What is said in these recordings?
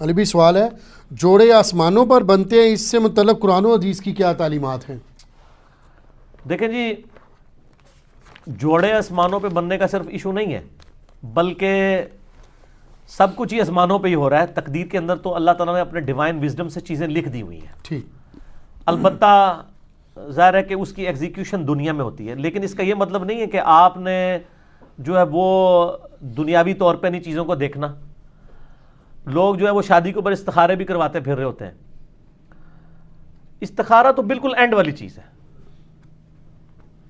علی بھی سوال ہے، جوڑے آسمانوں پر بنتے ہیں، اس سے متعلق قرآن و حدیث کی کیا تعلیمات ہیں؟ دیکھیں جی، جوڑے آسمانوں پہ بننے کا صرف ایشو نہیں ہے، بلکہ سب کچھ ہی آسمانوں پہ ہی ہو رہا ہے۔ تقدیر کے اندر تو اللہ تعالیٰ نے اپنے ڈیوائن وزڈم سے چیزیں لکھ دی ہوئی ہیں، ٹھیک، البتہ ظاہر ہے کہ اس کی ایگزیکیوشن دنیا میں ہوتی ہے، لیکن اس کا یہ مطلب نہیں ہے کہ آپ نے جو ہے وہ دنیاوی طور پہ نہیں چیزوں کو دیکھنا۔ لوگ جو ہے وہ شادی کے اوپر استخارے بھی کرواتے پھر رہے ہوتے ہیں۔ استخارہ تو بالکل اینڈ والی چیز ہے۔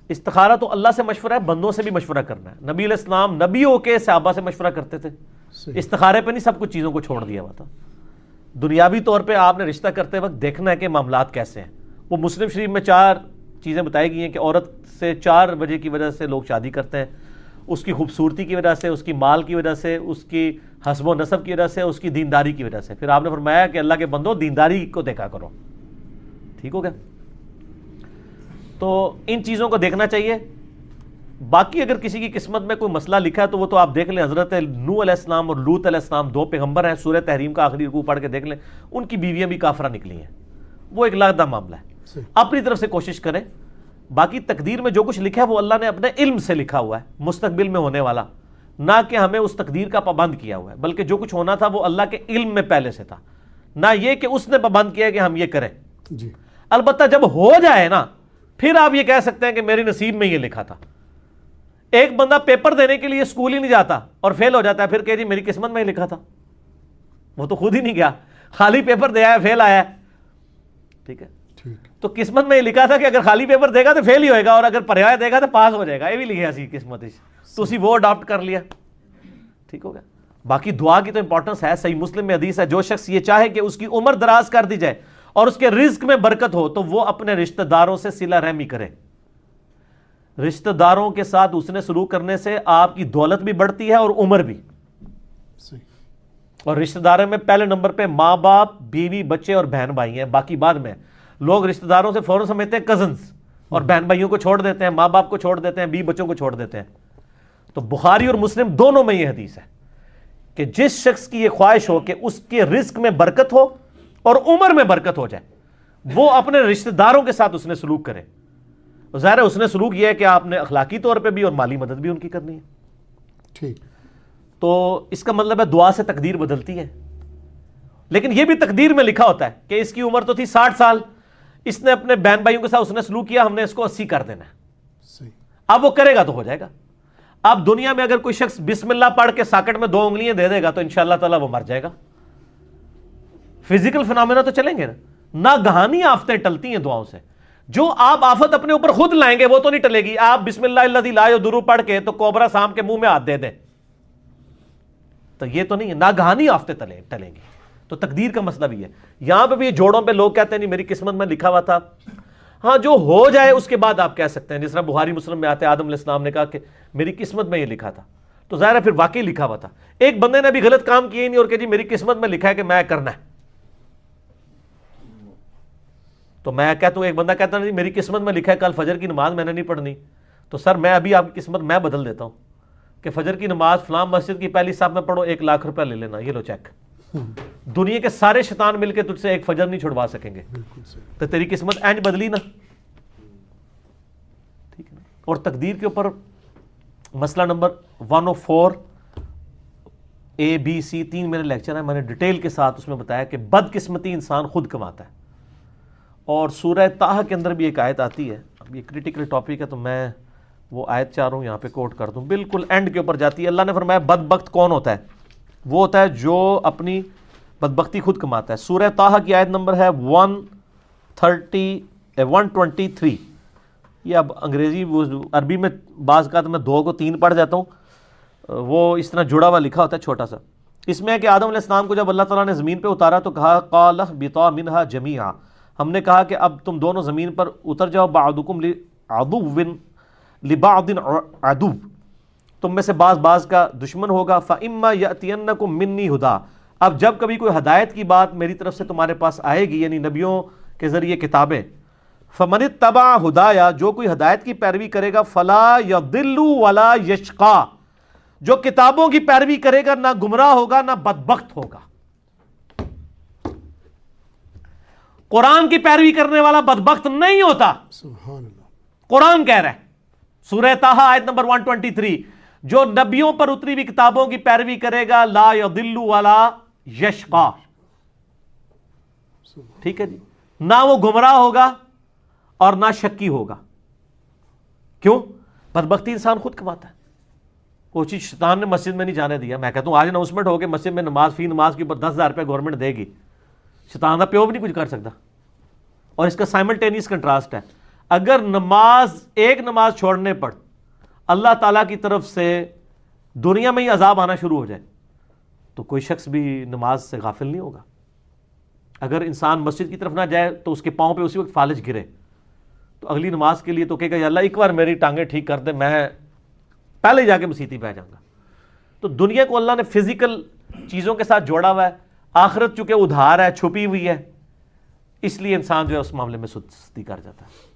استخارہ تو اللہ سے مشورہ ہے، بندوں سے بھی مشورہ کرنا ہے۔ نبی علیہ السلام نبیوں کے صحابہ سے مشورہ کرتے تھے، استخارے پہ نہیں سب کچھ چیزوں کو چھوڑ دیا ہوا تھا۔ دنیاوی طور پہ آپ نے رشتہ کرتے وقت دیکھنا ہے کہ معاملات کیسے ہیں۔ وہ مسلم شریف میں 4 چیزیں بتائی گئی ہیں کہ عورت سے 4 وجہ کی وجہ سے لوگ شادی کرتے ہیں: اس کی خوبصورتی کی وجہ سے، اس کی مال کی وجہ سے، اس کی حسب و نسب کی وجہ سے، اس کی دینداری کی وجہ سے۔ پھر آپ نے فرمایا کہ اللہ کے بندو دینداری کو دیکھا کرو، ٹھیک ہو گیا؟ تو ان چیزوں کو دیکھنا چاہیے۔ باقی اگر کسی کی قسمت میں کوئی مسئلہ لکھا ہے تو وہ تو آپ دیکھ لیں۔ حضرت نوح علیہ السلام اور لوط علیہ السلام 2 پیغمبر ہیں، سورہ تحریم کا آخری رکوع پڑھ کے دیکھ لیں، ان کی بیویاں بھی کافرہ نکلی ہیں۔ وہ ایک علیحدہ معاملہ ہے، اپنی طرف سے کوشش کریں۔ باقی تقدیر میں جو کچھ لکھا ہے وہ اللہ نے اپنے علم سے لکھا ہوا ہے، مستقبل میں ہونے والا، نہ کہ ہمیں اس تقدیر کا پابند کیا ہوا ہے، بلکہ جو کچھ ہونا تھا وہ اللہ کے علم میں پہلے سے تھا، نہ یہ کہ اس نے پابند کیا کہ ہم یہ کریں۔ جی، البتہ جب ہو جائے نا، پھر آپ یہ کہہ سکتے ہیں کہ میری نصیب میں یہ لکھا تھا۔ ایک بندہ پیپر دینے کے لیے اسکول ہی نہیں جاتا اور فیل ہو جاتا ہے، پھر کہ جی میری قسمت میں ہی لکھا تھا۔ وہ تو خود ہی نہیں گیا، خالی پیپر دیا ہے، فیل آیا ہے، ٹھیک ہے؟ تو قسمت میں یہ لکھا تھا کہ اگر خالی پیپر دے گا تو فیل ہی ہوئے گا، اور اگر پڑھایا دے گا تو پاس ہو جائے گا۔ یہ بھی لکھا سی قسمت، تو اسی وہ اڈاپٹ کر لیا، ٹھیک ہو گیا؟ باقی دعا کی تو امپورٹنس ہے۔ صحیح مسلم میں حدیث ہے، جو شخص یہ چاہے کہ اس کی عمر دراز کر دی جائے اور اس کے رزق میں برکت ہو تو وہ اپنے رشتہ داروں سے صلہ رحمی کرے۔ رشتہ داروں کے ساتھ اس نے سلوک کرنے سے آپ کی دولت بھی بڑھتی ہے اور عمر بھی۔ اور رشتہ داروں میں پہلے نمبر پہ ماں باپ، بیوی، بچے اور بہن بھائی ہیں، باقی بعد میں۔ لوگ رشتہ داروں سے فوراً سمجھتے ہیں کزنز، اور بہن بھائیوں کو چھوڑ دیتے ہیں، ماں باپ کو چھوڑ دیتے ہیں، بیوی بچوں کو چھوڑ دیتے ہیں۔ تو بخاری اور مسلم دونوں میں یہ حدیث ہے کہ جس شخص کی یہ خواہش ہو کہ اس کے رزق میں برکت ہو اور عمر میں برکت ہو جائے، وہ اپنے رشتہ داروں کے ساتھ اس نے سلوک کرے۔ ظاہر ہے اس نے سلوک یہ ہے کہ آپ نے اخلاقی طور پہ بھی اور مالی مدد بھی ان کی کرنی ہے، ٹھیک۔ تو اس کا مطلب ہے دعا سے تقدیر بدلتی ہے۔ لیکن یہ بھی تقدیر میں لکھا ہوتا ہے کہ اس کی عمر تو تھی 60 سال، اس نے اپنے بہن بھائیوں کے ساتھ اس نے سلوک کیا، ہم نے اس کو 80 کر دینا ہے۔ اب وہ کرے گا تو ہو جائے گا۔ اب دنیا میں اگر کوئی شخص بسم اللہ پڑھ کے ساکٹ میں 2 انگلیاں دے دے گا تو انشاءاللہ تعالیٰ وہ مر جائے گا۔ فزیکل فنامنا تو چلیں گے نا، گہانی آفتیں ٹلتی ہیں دعاؤں سے۔ جو آپ آفت اپنے اوپر خود لائیں گے وہ تو نہیں ٹلے گی۔ آپ بسم اللہ الذی لا یضر پڑھ کے تو کوبرا سانپ کے منہ میں ہاتھ دے دیں تو یہ تو نہیں ہے، ناگہانی آفتیں ٹلیں گی۔ تو تقدیر کا مسئلہ بھی ہے۔ یہاں پہ بھی جوڑوں پہ لوگ کہتے ہیں نہیں میری قسمت میں لکھا ہوا تھا۔ ہاں، جو ہو جائے اس کے بعد آپ کہہ سکتے ہیں، جس طرح بخاری مسلم میں آتے ہیں آدم علیہ السلام نے کہا کہ میری قسمت میں یہ لکھا تھا، تو ظاہر ہے پھر واقعی لکھا ہوا تھا۔ ایک بندے نے بھی غلط کام کیے نہیں اور کہ جی میری قسمت میں لکھا ہے کہ میں کرنا ہے، تو میں کہتا ہوں، ایک بندہ کہتا ہے میری قسمت میں لکھا ہے کل فجر کی نماز میں نے نہیں پڑھنی، تو سر میں ابھی آپ کی قسمت میں بدل دیتا ہوں کہ فجر کی نماز فلاں مسجد کی پہلی صف میں پڑھو، 1 لاکھ روپیہ لے لینا، یہ لو چیک۔ دنیا کے سارے شیطان مل کے تجھ سے ایک فجر نہیں چھڑوا سکیں گے، تو تیری قسمت اینج بدلی نا، ٹھیک ہے۔ اور تقدیر کے اوپر مسئلہ نمبر 104 ABC 3 میرے لیکچر ہیں، میں نے ڈیٹیل کے ساتھ اس میں بتایا کہ بدقسمتی انسان خود کماتا ہے۔ اور سورہ طٰہٰ کے اندر بھی ایک آیت آتی ہے، اب یہ کریٹیکل ٹاپک ہے تو میں وہ آیت چاہ رہا ہوں یہاں پہ کوٹ کر دوں، بالکل اینڈ کے اوپر جاتی ہے۔ اللہ نے فرمایا بدبخت کون ہوتا ہے؟ وہ ہوتا ہے جو اپنی بدبختی خود کماتا ہے۔ سورہ طٰہٰ کی آیت نمبر ہے 123۔ یہ اب انگریزی عربی میں بعض کا تو میں 2 کو 3 پڑھ جاتا ہوں، وہ اس طرح جڑا ہوا لکھا ہوتا ہے چھوٹا سا۔ اس میں ہے کہ آدم علیہ السلام کو جب اللہ تعالیٰ نے زمین پہ اتارا تو کہا قَالَ اهْبِطَا مِنْهَا جَمِيعًا، ہم نے کہا کہ اب تم دونوں زمین پر اتر جاؤ، بَعْضُكُمْ لِبَعْضٍ عَدُوٌّ، تم میں سے بعض کا دشمن ہوگا۔ فَإِمَّا يَأْتِيَنَّكُم مِّنِّي هُدًى، اب جب کبھی کوئی ہدایت کی بات میری طرف سے تمہارے پاس آئے گی، یعنی نبیوں کے ذریعے کتابیں، فَمَنِ اتَّبَعَ هُدَايَ، جو کوئی ہدایت کی پیروی کرے گا، فَلَا يَضِلُّ وَلَا يَشْقَى، جو کتابوں کی پیروی کرے گا نہ گمراہ ہوگا نہ بدبخت ہوگا۔ قرآن کی پیروی کرنے والا بدبخت نہیں ہوتا. سبحان اللہ. قرآن کہہ رہا ہے سورہ طٰہٰ آیت نمبر 123، جو نبیوں پر اتری ہوئی کتابوں کی پیروی کرے گا لا یضل ولا یشقا. ٹھیک ہے جی، نہ وہ گمراہ ہوگا اور نہ شکی ہوگا. کیوں؟ بدبختی انسان خود کماتا ہے. وہ چیز شیطان نے مسجد میں نہیں جانے دیا. میں کہتا ہوں آج اناؤنسمنٹ ہو کے مسجد میں نماز فی نماز کے اوپر 10,000 روپے گورنمنٹ دے گی، شیطان کا پیو بھی نہیں کچھ کر سکتا. اور اس کا سائملٹینیس کنٹراسٹ ہے، اگر ایک نماز چھوڑنے پر اللہ تعالیٰ کی طرف سے دنیا میں ہی عذاب آنا شروع ہو جائے تو کوئی شخص بھی نماز سے غافل نہیں ہوگا. اگر انسان مسجد کی طرف نہ جائے تو اس کے پاؤں پہ اسی وقت فالج گرے تو اگلی نماز کے لیے تو کہے گا یا اللہ ایک بار میری ٹانگیں ٹھیک کر دے، میں پہلے جا کے مسیتی پہ جاؤں گا. تو دنیا کو اللہ نے فزیکل چیزوں کے ساتھ جوڑا ہوا ہے، آخرت چونکہ ادھار ہے، چھپی ہوئی ہے، اس لیے انسان جو ہے اس معاملے میں سستی کر جاتا ہے.